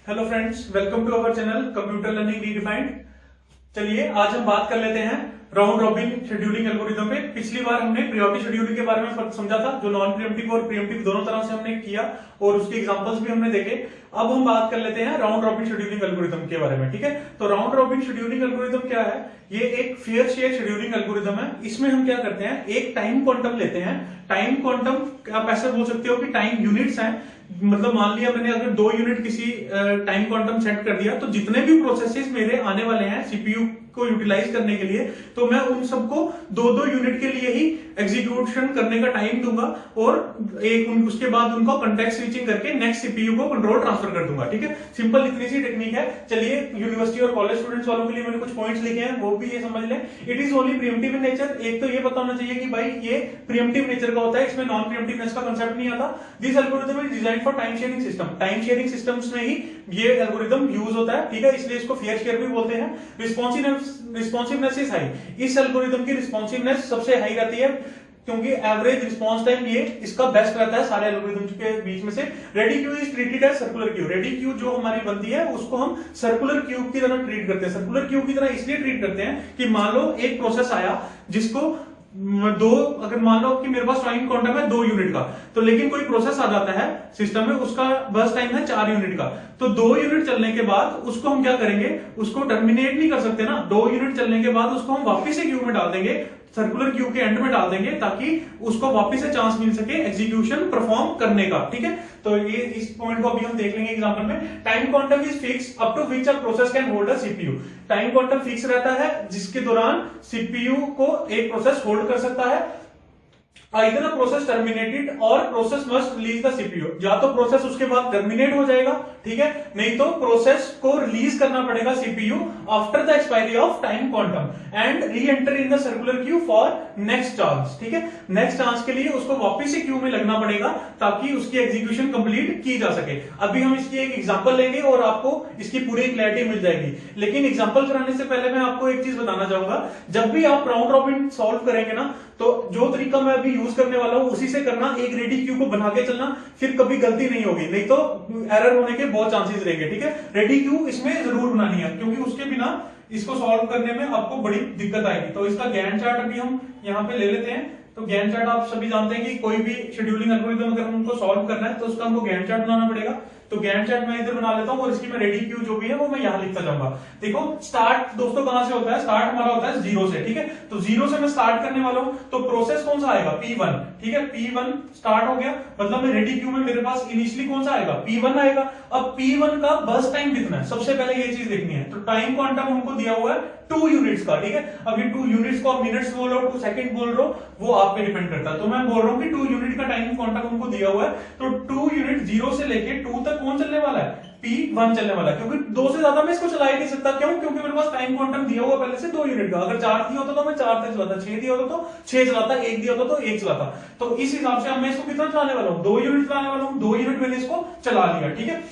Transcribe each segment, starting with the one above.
Hello friends, welcome to our channel computer learning redefined. चलिए आज हम बात कर लेते हैं राउंड रॉबिन शेड्यूलिंग एल्गोरिथम पे। पिछली बार हमने प्रायोरिटी शेड्यूलिंग के बारे में समझा था, जो नॉन प्रीएम्प्टिव और प्रीएम्प्टिव दोनों तरह से हमने किया और उसके एग्जांपल्स भी हमने देखे। अब हम बात कर लेते हैं राउंड रॉबिन शेड्यूलिंग एल्गोरिथम के बारे में। ठीक है, तो राउंड रॉबिन शेड्यूलिंग एल्गोरिथम क्या है? ये एक फेयर शेयर शेड्यूलिंग एल्गोरिथम है। इसमें हम क्या करते हैं, एक टाइम क्वांटम लेते हैं। टाइम क्वांटम आप ऐसे बोल सकते हो कि टाइम यूनिट्स हैं। मतलब मान लिया मैंने अगर 2 यूनिट किसी टाइम क्वांटम सेट कर दिया, तो जितने भी प्रोसेसेस मेरे आने वाले हैं सीपीयू को यूटिलाइज करने के लिए, तो मैं उन सबको 2-2 यूनिट के लिए ही एग्जीक्यूशन करने का टाइम दूंगा और उसके बाद उनको कंटेक्स्ट स्विचिंग करके नेक्स्ट सीपीयू को कंट्रोल ट्रांसफर कर दूंगा। ठीक है, सिंपल इतनी सी टेक्निक है। चलिए यूनिवर्सिटी और कॉलेज स्टूडेंट्स वालों के लिए मैंने कुछ पॉइंट्स लिखे हैं, वो भी ये समझ लें। It is only pre-emptive in nature. एक तो ये पता होना चाहिए कि भाई ये प्रीएम्प्टिव नेचर का होता है, इसमें नॉन प्रीएम्प्टिवनेस का कंसेप्ट नहीं आता। This algorithm is designed for time sharing system. Time sharing systems में ही ये एल्गोरिथम यूज होता है। ठीक है, इसलिए इसको फेयर शेयर भी बोलते हैं। Responsiveness is high. इस एल्गोरिथम की रिस्पॉन्सिवनेस सबसे हाई रहती है, क्योंकि एवरेज रिस्पांस टाइम ये इसका बेस्ट रहता है सारे एल्गोरिथम्स के बीच में से। Ready queue is treated as circular queue. Ready queue जो हमारी बनती है उसको हम सर्कुलर क्यूब की तरह ट्रीट करते हैं। सर्कुलर क्यूब की तरह इसलिए ट्रीट करते हैं कि मान लो एक प्रोसेस आया जिसको अगर मान लो कि मेरे पास टाइम क्वांटम है 2 यूनिट का, तो लेकिन कोई प्रोसेस आ जाता है सिस्टम में, उसका बर्स्ट टाइम है 4 यूनिट का। तो 2 यूनिट चलने के बाद उसको हम क्या करेंगे, उसको टर्मिनेट नहीं कर सकते ना। 2 यूनिट चलने के बाद उसको हम वापस से क्यू में डाल देंगे, सर्कुलर क्यू के एंड में डाल देंगे, ताकि उसको वापस से चांस मिल सके एग्जीक्यूशन परफॉर्म करने का। ठीक है, तो ये इस पॉइंट को अभी हम देख लेंगे एग्जांपल में। Time quantum is fix up to which a process can hold a CPU. Time quantum fix रहता है जिसके दौरान सीपीयू को एक प्रोसेस होल्ड कर सकता है। Either a process terminated or process must release the CPU। या तो प्रोसेस उसके बाद टर्मिनेट हो जाएगा, ठीक है, नहीं तो प्रोसेस को रिलीज करना पड़ेगा CPU after the expiry of time quantum and re enter in the circular queue for next chance. ठीक है, नेक्स्ट चांस के लिए उसको वापस से क्यू में लगना पड़ेगा ताकि उसकी एग्जीक्यूशन कंप्लीट की जा सके। अभी हम इसकी एक एग्जांपल लेंगे और आपको इसकी पूरी क्लैरिटी मिल जाएगी। लेकिन एग्जांपल कराने से पहले मैं आपको एक चीज बताना चाहूंगा। जब भी आप राउंड रॉबिन सॉल्व करेंगे ना, तो जो तरीका मैं अभी यूज करने वाला हूं उसी से करना। एक रेडी क्यू को बना के चलना, फिर कभी गलती नहीं होगी, नहीं तो एरर होने के बहुत चांसेस रहेंगे। ठीक है, रेडी क्यू इसमें जरूर बनानी है, क्योंकि उसके बिना इसको सॉल्व करने में आपको बड़ी दिक्कत आएगी। तो इसका गैंट चार्ट अभी हम यहाँ पे ले लेते हैं। तो गैंट चार्ट आप सभी जानते हैं कि कोई भी शेड्यूलिंग एल्गोरिथम अगर हमको सॉल्व करना है तो उसका हमको गैंट चार्ट बनाना पड़ेगा। तो गैंट चार्ट मैं इधर बना लेता हूं और इसकी मैं रेडी क्यू जो भी है वो मैं यहां लिखता जाऊंगा। देखो स्टार्ट दोस्तों कहां से होता है? स्टार्ट हमारा होता है 0 से। ठीक है, तो 0 से मैं स्टार्ट करने वाला हूं, तो प्रोसेस कौन सा आएगा? P1। ठीक है, P1 स्टार्ट हो गया, मतलब मैं रेडी क्यू में मेरे पास इनिशियली कौन सा आएगा? P1 आएगा। अब P1 का बर्स्ट टाइम कितना है, सबसे पहले ये चीज देखनी है। तो टाइम क्वांटम हमको दिया हुआ है 2 यूनिट्स का। ठीक है, अब ये 2 यूनिट्स को आप मिनट्स बोल रहे हो, 2 सेकंड बोल रहे हो, वो आप पे डिपेंड करता है। तो मैं बोल रहा हूं कि 2 यूनिट का टाइम क्वांटम हमको दिया हुआ है। तो 2 यूनिट 0 से लेके 2 तक कौन चलने वाला है? P1 चलने वाला है, क्योंकि 2 से ज्यादा मैं इसको चला ही नहीं सकता। क्यों? क्योंकि मेरे पास टाइम क्वांटम दिया हुआ पहले से 2 यूनिट का। अगर 4 दिया होता तो मैं 4 तक चलाता, 6 दिया होता तो 6 चलाता, 1 दिया होता तो 1 चलाता। तो इस हिसाब से अब मैं इसको कितना चलाने वाला हूं? 2 यूनिट चलाने वाला हूं। 2 यूनिट मैंने इसको चला लिया। ठीक है,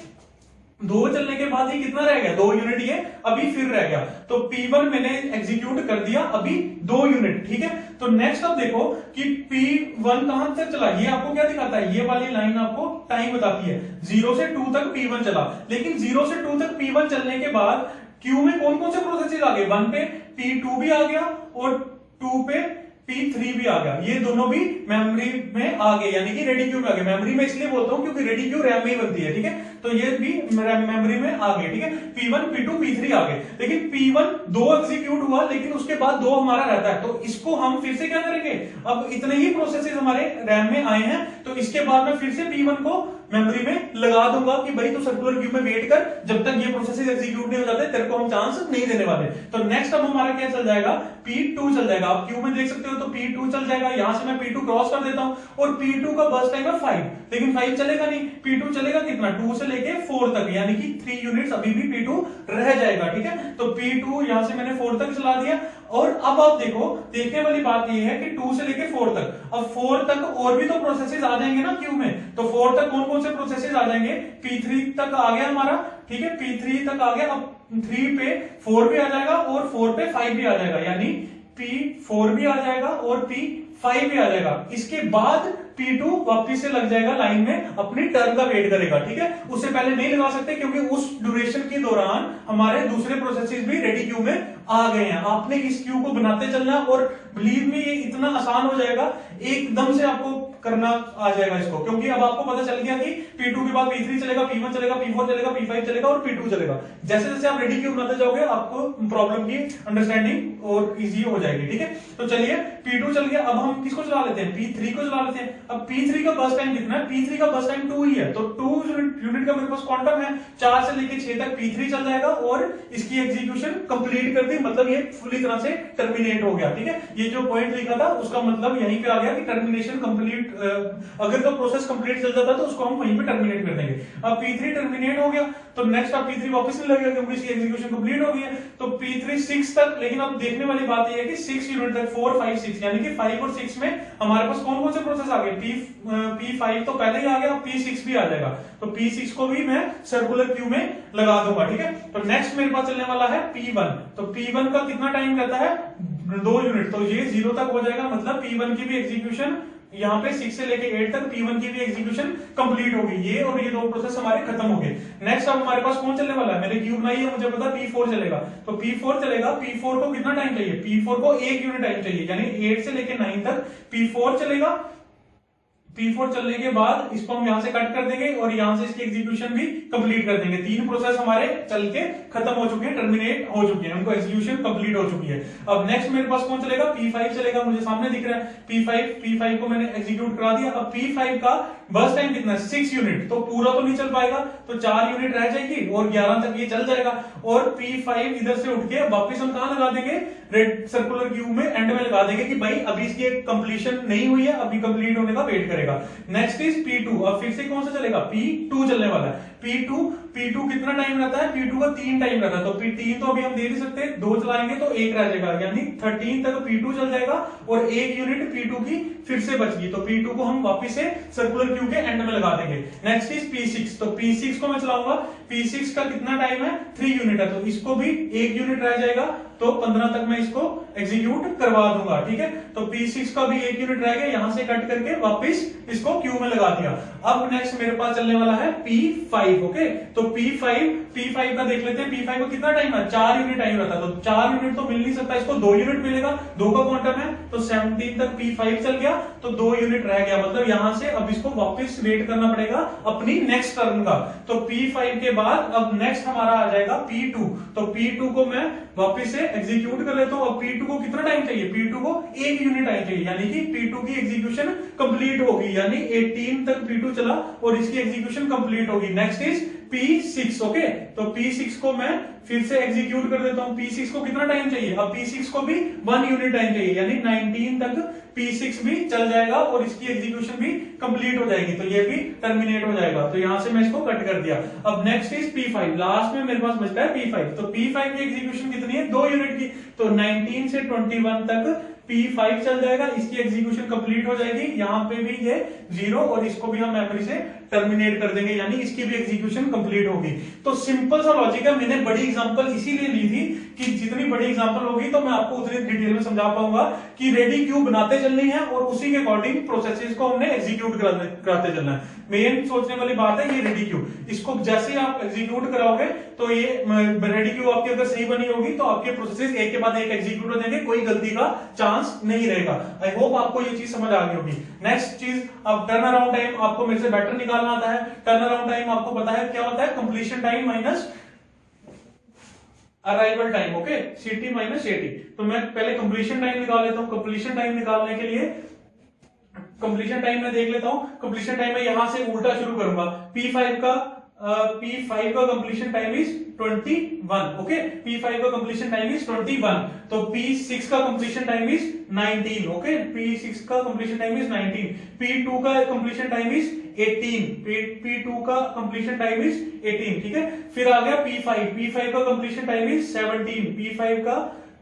2 चलने के बाद ये कितना रह गया? 2 यूनिट ये अभी फिर रह गया। तो P1 मैंने एग्जीक्यूट कर दिया, अभी 2 यूनिट। ठीक है, तो नेक्स्ट अब देखो कि P1 कहां तक चला। ये आपको क्या दिखाता है? ये वाली लाइन आपको टाइम बताती है। 0 से 2 तक P1 चला, लेकिन 0 से 2 तक P1 चलने के बाद क्यू में कौन कौन से प्रोसेसेस आ गए? 1 पे P2 भी आ गया और 2 पे P3 भी आ गया। ये दोनों भी मेमोरी में आ गए, यानी कि रेडी क्यू में आ गए। मेमोरी में इसलिए बोलता हूं क्योंकि रेडी क्यू रैम में ही बनती है। ठीक है, तो ये भी मेमोरी में आ गए। ठीक है, P1 P2 P3 आ गए, लेकिन P1 2 एग्जीक्यूट हुआ, लेकिन उसके बाद 2 हमारा रहता है। तो इसको हम फिर से क्या करेंगे? अब इतने ही प्रोसेसेस हमारे रैम में आए हैं, तो इसके बाद मैं फिर से P1 को मेमोरी में लगा दूंगा कि भाई तू सर्कुलर क्यू में वेट कर, जब तक ये प्रोसेसेस एग्जीक्यूट नहीं हो जाते तेरे को हम चांस नहीं देने वाले। तो नेक्स्ट अब हमारा क्या चल जाएगा? P2 चल जाएगा। आप क्यू में देख सकते हो, तो P2 चल जाएगा। यहां से मैं P2 क्रॉस कर देता हूं और P2 का बर्स्ट टाइम है 5, लेकिन 5 चलेगा नहीं। P2 चलेगा कितना? 2 से लेके 4 तक, यानी कि 3 यूनिट्स अभी भी P2 रह जाएगा। ठीक है, तो P2 यहां से मैंने 4 तक चला दिया। और अब आप देखो, देखने वाली बात ये है कि 2 से लेके 4 तक, अब 4 तक और भी तो प्रोसेसेस आ जाएंगे ना क्यू में। तो 4 तक कौन कौन से प्रोसेसेस आ जाएंगे? P3 तक आ गया हमारा। ठीक है, P3 तक आ गया। अब 3 पे 4 भी आ जाएगा और 4 पे 5 भी आ जाएगा, यानी P4 भी आ जाएगा और P5 भी आ जाएगा। इसके बाद P2 वापिस से लग जाएगा लाइन में, अपनी टर्न का वेट करेगा, ठीक है। उससे पहले नहीं लगा सकते क्योंकि उस ड्यूरेशन के दौरान हमारे दूसरे प्रोसेसेस भी रेडी क्यू में आ गए हैं। आपने इस क्यू को बनाते चलना और बिलीव मी ये इतना आसान हो जाएगा, एकदम से आपको करना आ जाएगा इसको, क्योंकि अब आपको पता चल गया कि P2 के बाद P3 चलेगा, P1 चलेगा, P4 चलेगा, P5 चलेगा और P2 चलेगा। जैसे जैसे आप रेडी क्यू बनाते जाओगे आपको प्रॉब्लम की अंडरस्टैंडिंग और इजी हो जाएगी, ठीक है। तो चलिए P2 चल गया, अब हम किसको चला लेते हैं, P3 को चला लेते हैं। अब P3 का बस टाइम कितना है, P3 का बस टाइम 2 ही है, तो 2 यूनिट का मेरे पास क्वांटम है, 4 से लेके 6 तक P3 चल जाएगा और इसकी एग्जीक्यूशन कंप्लीट कर दी, मतलब ये फुली तरह से टर्मिनेट हो गया, ठीक है। ये जो पॉइंट लिखा था उसका मतलब यहीं पे आ गया कि टर्मिनेशन कंप्लीट, अगर तो प्रोसेस कंप्लीट चल जाता तो उसको हम वहीं पे टर्मिनेट कर देंगे। अब P3 टर्मिनेट हो गया तो नेक्स्ट अब P3 वापस नहीं लगेगा क्योंकि इसकी एग्जीक्यूशन कंप्लीट हो गई है, तो P3 6 तक। लेकिन अब देखने वाली बात यह है कि 6 यूनिट तक 4 5 6 यानी कि 5 और 6 में हमारे पास कौन कौन से प्रोसेस आ गए, P5 तो पहले ही आ गया, P6 भी आ जाएगा, तो P6 को भी मैं सर्कुलर क्यू में लगा दूंगा, ठीक है। तो नेक्स्ट मेरे पास चलने वाला है P1, तो P1 का कितना टाइम रहता है, 2 यूनिट, तो ये 0 तक हो जाएगा, मतलब P1 की भी एग्जीक्यूशन यहाँ पे 6 से लेके 8 तक P1 की भी एग्जीक्यूशन कंप्लीट हो गई, ये और ये दो प्रोसेस हमारे खत्म हो गए। नेक्स्ट अब हमारे पास कौन चलने वाला है, मेरे क्यूब बनाई है, मुझे पता P4 चलेगा, तो P4 चलेगा। P4 को कितना टाइम चाहिए, P4 को 1 यूनिट टाइम चाहिए, यानी 8 से लेके 9 तक P4 चलेगा। P4 चलने के बाद इसको हम यहां से कट कर देंगे और यहां से इसकी एग्जीक्यूशन भी कंप्लीट कर देंगे। 3 प्रोसेस हमारे चल के खत्म हो चुके हैं, टर्मिनेट हो चुके हैं, उनको एग्जीक्यूशन कंप्लीट हो चुकी है। अब नेक्स्ट मेरे पास कौन चलेगा, P5 चलेगा, मुझे सामने दिख रहा है P5 को मैंने एग्जीक्यूट करा दिया। अब P5 का बस टाइम कितना है, 6 यूनिट, तो पूरा तो नहीं चल पाएगा, तो 4 यूनिट रह जाएगी और 11 तक ये चल जाएगा। और P5 इधर से उठ के वापिस हम कहां लगा देंगे, रेड सर्कुलर क्यूब में एंड में लगा देंगे कि भाई अभी इसकी कंप्लीशन नहीं हुई है, अभी कंप्लीट होने का वेट करेगा। नेक्स्ट इज P2, अब फिर से कौन सा चलेगा, P2 चलने वाला है। P2 कितना टाइम रहता है, P2 का 3 टाइम रहता है, तो P3 तो अभी हम दे नहीं सकते, 2 चलाएंगे तो 1 रह जाएगा, यानी 13 तक P2 चल जाएगा और 1 यूनिट P2 की फिर से बच गई, तो P2 को हम वापस से सर्कुलर क्यू के एंड में लगा देंगे। नेक्स्ट इज P6, तो P6 को मैं चलाऊंगा, P6 का कितना टाइम है, 3 यूनिट है, तो इसको भी 1 यूनिट रह जाएगा, तो 15 तक मैं इसको एग्जीक्यूट करवा दूंगा, ठीक है। तो P6 का भी 1 यूनिट रह गया, यहां से कट करके वापस इसको क्यू में लगा दिया। अब नेक्स्ट मेरे पास चलने वाला है P5, ओके। तो P5 का देख लेते हैं, P5 को कितना टाइम है, 4 यूनिट टाइम रहता है, तो 4 यूनिट तो मिल नहीं सकता, इसको 2 यूनिट मिलेगा, 2 का क्वांटम है, तो 17 तक P5 चल गया, तो 2 यूनिट रह गया, मतलब यहां से अब इसको वापस वेट करना पड़ेगा अपनी नेक्स्ट टर्न का। तो P5 के बाद अब नेक्स्ट हमारा आ जाएगा P2, तो P2 को मैं वापस से एग्जीक्यूट कर लेता हूं। अब P2 को कितना टाइम चाहिए, P2 को 1 यूनिट टाइम चाहिए, यानी कि P2 की एग्जीक्यूशन कंप्लीट होगी, यानी 18 तक P2 चला और इसकी एग्जीक्यूशन कंप्लीट होगी। Next is P6, okay. तो P6 को मैं फिर से एग्जीक्यूट कर देता हूं। P6 को कितना टाइम चाहिए, अब P6 को भी 1 यूनिट टाइम चाहिए, यानी 19 तक P6 भी चल जाएगा और इसकी एग्जीक्यूशन भी कंप्लीट हो जाएगी, तो ये भी टर्मिनेट हो जाएगा, तो यहां से मैं इसको कट कर दिया। अब नेक्स्ट इज P5, लास्ट में मेरे पास बचता है P5, तो P5 की एग्जीक्यूशन कितनी है, 2 यूनिट की, तो 19 से 21 तक P5 चल जाएगा, इसकी एग्जीक्यूशन कंप्लीट हो जाएगी, यहां पे भी ये 0 और इसको भी हम मेमोरी से टर्मिनेट कर देंगे, यानी इसकी भी एग्जीक्यूशन कंप्लीट होगी। तो सिंपल सा लॉजिक है, मैंने बड़ी एग्जांपल इसीलिए ली थी कि जितनी बड़ी एग्जांपल होगी तो मैं आपको उतनी डिटेल में समझा पाऊंगा कि रेडी क्यू बनाते चलनी है और उसी के अकॉर्डिंग प्रोसेसेस को हमने एग्जीक्यूट कराते चलना है। मेन सोचने वाली बात है ये रेडी क्यू, इसको जैसे आप एग्जीक्यूट कराओगे तो ये रेडी क्यू आपकी अगर सही बनी होगी तो आपके प्रोसेसेस एक के बाद एक एग्जीक्यूट हो जाएंगे, कोई गलती का चांस नहीं रहेगा। आई होप आपको ये चीज समझ आ गई होगी। नेक्स्ट चीज, अब टर्न अराउंड टाइम आपको मेरे से बेटर निकालना आता है। टर्न अराउंड टाइम आपको पता है क्या होता है, completion time minus arrival time, okay, CT minus AT। तो मैं पहले कंप्लीशन टाइम निकाल लेता हूं। कंप्लीशन टाइम निकालने के लिए कंप्लीशन टाइम में देख लेता हूं। कंप्लीशन टाइम में यहां से उल्टा शुरू करूंगा। P5 का completion time is 21, okay. P5 का कंप्लीशन टाइम इज 21, तो P6 का completion time is 19, okay. P6 का कंप्लीशन टाइम इज 19, P2 का कंप्लीशन टाइम इज 18, P2 का कंप्लीशन टाइम इज 18, ठीक है। फिर आ गया P5 का कंप्लीशन टाइम इज 17, P5 का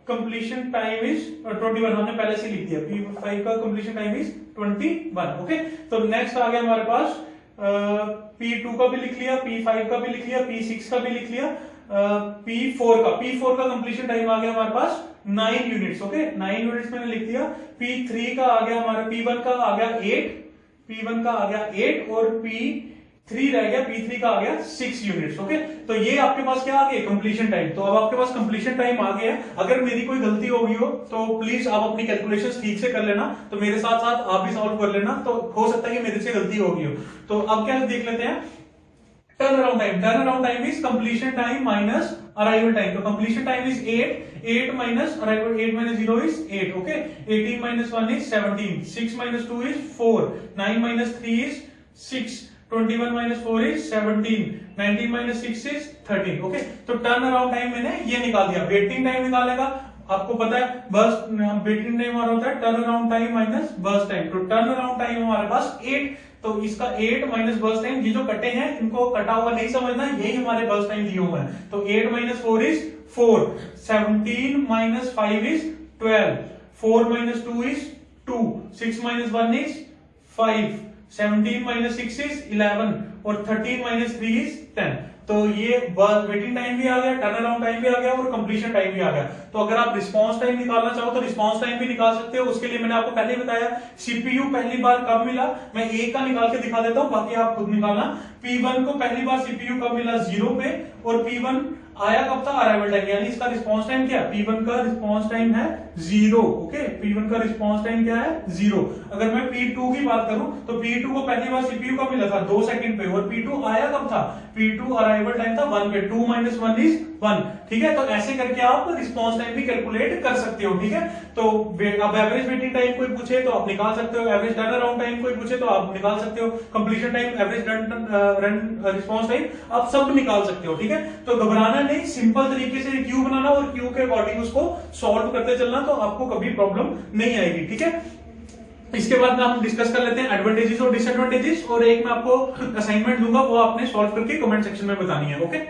कंप्लीशन टाइम इज 21, हमने पहले से लिख दिया, P5 का कंप्लीशन टाइम इज 21, ओके। तो नेक्स्ट आ गया हमारे पास P2 का भी लिख लिया, P5 का भी लिख लिया, P6 का भी लिख लिया, P4 का कंप्लीशन टाइम आ गया हमारे पास 9 यूनिट्स, ओके। 9 यूनिट्स मैंने लिख दिया। P3 का आ गया हमारा, P1 का आ गया 8, P1 का आ गया 8 और P3 रह गया, P3 का आ गया 6 यूनिट्स। ओके, तो ये आपके पास क्या आ गया, कंप्लीशन टाइम। तो अब आपके पास कंप्लीशन टाइम आ गया है। अगर मेरी कोई गलती हो गई हो तो प्लीज आप अपनी कैलकुलेशंस ठीक से कर लेना, तो मेरे साथ साथ आप भी सॉल्व कर लेना, तो हो सकता है कि मेरे से गलती हो गई हो। तो अब क्या देख लेते हैं, turn around time. Turn around time is completion time minus arrival time. तो completion time is 8 minus arrival, 8 minus 0 is 8। Okay, 18 minus 1 is 17, 6 minus 2 is 4, 9 minus 3 is 6, 21 minus 4 is 17, 19 minus 6 is 13। Okay, तो turn around time मैंने ये निकाल दिया। Waiting time निकालेगा, आपको पता है बस वेटिंग टाइम हमारा होता है turn around time minus burst time. तो टर्न अराउंड टाइम हमारे पास 8, तो इसका 8 माइनस बर्स्ट टाइम, ये जो कटे हैं इनको कटा हुआ नहीं समझना, यही हमारे बर्स्ट टाइम दिए हुए हैं। तो 8 minus 4 is 4, 17 minus 5 is 12, 4 minus 2 is 2, 6 minus 1 is 5, 17 minus 6 is 11 और 13 माइनस 3 इज 10। तो ये वेटिंग टाइम भी आ गया, टर्न अराउंड टाइम भी आ गया और कंप्लीशन टाइम भी आ गया। तो अगर आप रिस्पांस टाइम निकालना चाहो तो रिस्पांस टाइम भी निकाल सकते हो। उसके लिए मैंने आपको पहले ही बताया सीपीयू पहली बार कब मिला, मैं एक का निकाल के दिखा देता हूं, बाकी आप खुद निकालना। P1 को पहली बार सीपीयू कब मिला, 0 पे, और P1 आया कब था, अराइवल टाइम, यानी इसका रिस्पांस टाइम क्या है, P1 का रिस्पांस टाइम है 0। ओके, P1 का रिस्पांस टाइम क्या है, 0। अगर मैं P2 की बात करूं तो P2 को पहली बार सीपीयू कब मिला था, 2 सेकंड पे, और P2 आया कब था, P2 अराइवल टाइम था 1 पे, 2 माइनस 1 इज 1। ठीक है, तो ऐसे करके आप रिस्पांस टाइम भी कैलकुलेट कर सकते हो। ठीक है, तो अब एवरेज वेटिंग टाइम कोई पूछे तो आप निकाल सकते हो, एवरेज टर्न अराउंड टाइम कोई पूछे तो आप निकाल सकते हो, completion time, average run response time, आप सब निकाल सकते हो। ठीक है, तो घबराना नहीं, सिंपल तरीके से क्यू बनाना और क्यू के अकॉर्डिंग उसको सॉल्व करते चलना, तो आपको कभी प्रॉब्लम नहीं आएगी। ठीक है, इसके बाद हम डिस्कस कर लेते हैं एडवांटेजेस और डिसएडवांटेजेस, और एक मैं आपको असाइनमेंट दूंगा, वो आपने सॉल्व करके कमेंट सेक्शन में बतानी है। ओके,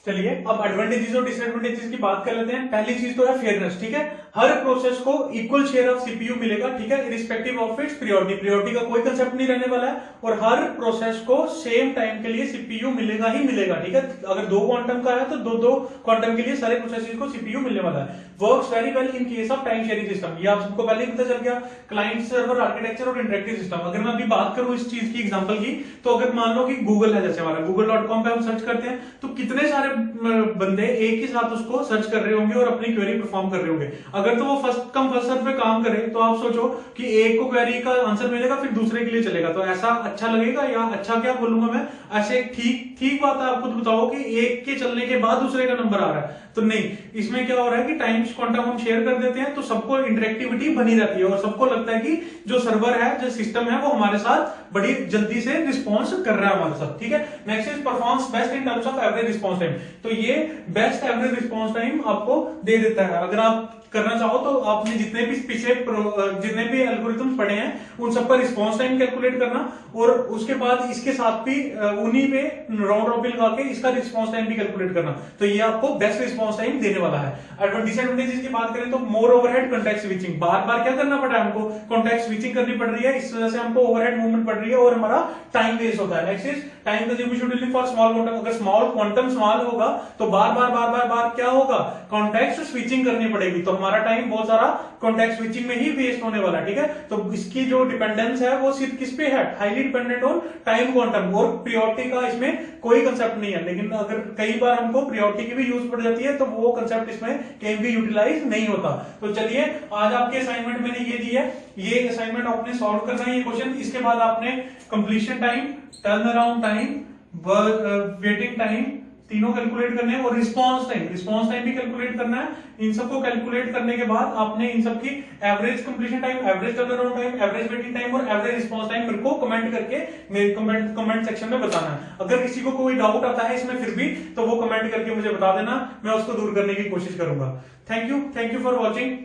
चलिए अब एडवांटेजेस और डिसएडवांटेजेस की बात कर लेते हैं। पहली चीज तो है फेयरनेस। ठीक है, हर प्रोसेस को इक्वल शेयर ऑफ सीपीयू मिलेगा। ठीक है, irrespective of its priority, priority का कोई कंसेप्ट नहीं रहने वाला है, और हर प्रोसेस को सेम टाइम के लिए सीपीयू मिलेगा ही मिलेगा। ठीक है, अगर 2 क्वांटम का है तो 2 क्वांटम के लिए सारे प्रोसेसेस को सीपीयू मिलने वाला है। Works very well in case of time sharing system, ये आप सबको पहले ही पता चल गया। क्लाइंट सर्वर आर्किटेक्चर और इंटरेक्टिव सिस्टम, अगर मैं अभी बात करूं इस चीज की एग्जांपल की, तो अगर मान लो कि गूगल है, जैसे हमारा google.com पे हम सर्च करते हैं, तो कितने सारे बंदे एक ही साथ उसको सर्च कर रहे होंगे और अपनी क्वेरी परफॉर्म कर रहे होंगे। अगर तो वो फर्स्ट कम फर्स्ट सर्व पे काम करे तो आप सोचो कि एक को क्वेरी का आंसर मिलेगा फिर दूसरे के लिए चलेगा, तो ऐसा अच्छा लगेगा, या अच्छा क्या बोलूंगा मैं, ऐसे ठीक बात है। आप खुद बताओ कि एक के चलने के बाद दूसरे का नंबर आ रहा है, तो नहीं, इसमें क्या हो रहा है कि टाइम क्वांटम हम शेयर कर देते हैं, तो सबको इंटरेक्टिविटी बनी रहती है और सबको लगता है कि जो सर्वर है, जो सिस्टम है, वो हमारे साथ बड़ी जल्दी से रिस्पॉन्स कर रहा है हमारे साथ। ठीक है, next is performs best in terms of average response time, तो ये बेस्ट एवरेज रिस्पॉन्स टाइम आपको दे देता है। अगर आप करना चाहो तो आपने जितने भी पिछले जितने भी एल्गोरिथम्स पढ़े हैं उन सब पर रिस्पांस टाइम कैलकुलेट करना, और उसके बाद इसके साथ भी उन्हीं पे राउंड रॉबिन लगा के इसका रिस्पांस टाइम भी कैलकुलेट करना, तो ये आपको बेस्ट रिस्पांस टाइम देने वाला है। डिसएडवांटेजेस की बात करें तो मोर ओवरहेड कॉन्टेक्स्ट स्विचिंग, बार बार क्या करना पड़ा है हमको, कॉन्टेक्स्ट स्विचिंग करनी पड़ रही है, इस वजह से हमको ओवरहेड मूवमेंट पड़ रही है और हमारा टाइम वेस्ट होता है। Next is time consuming scheduling for small quantum, अगर स्मॉल क्वांटम स्मॉल होगा तो बार बार क्या होगा, कॉन्टेक्स्ट स्विचिंग करनी पड़ेगी, तो हमारा टाइम बहुत सारा कॉन्टेक्स्ट स्विचिंग में ही वेस्ट होने वाला। ठीक है, तो इसकी जो डिपेंडेंस है वो सिर्फ किस पे है, highly dependent on time quantum, और प्रायोरिटी का इसमें कोई कंसेप्ट नहीं है। लेकिन अगर कई बार हमको प्रायोरिटी की भी यूज पड़ जाती है तो वो कंसेप्ट इसमें कहीं भी यूटिलाइज नहीं होता। तो चलिए आज आपके असाइनमेंट मैंने ये दी है, ये असाइनमेंट आपने सॉल्व करना है ये क्वेश्चन। इसके बाद आपने completion time, turn around time, waiting time तीनों कैलकुलेट करने हैं, और रिस्पांस टाइम भी कैलकुलेट करना है। इन सबको कैलकुलेट करने के बाद आपने इन सब की average completion time, average turn around time, average waiting time और एवरेज रिस्पांस टाइम मेरे को कमेंट करके मेरे कमेंट सेक्शन में बताना है। अगर किसी को कोई डाउट आता है इसमें फिर भी, तो वो कमेंट करके मुझे बता देना, मैं उसको दूर करने की कोशिश करूंगा। Thank you for watching.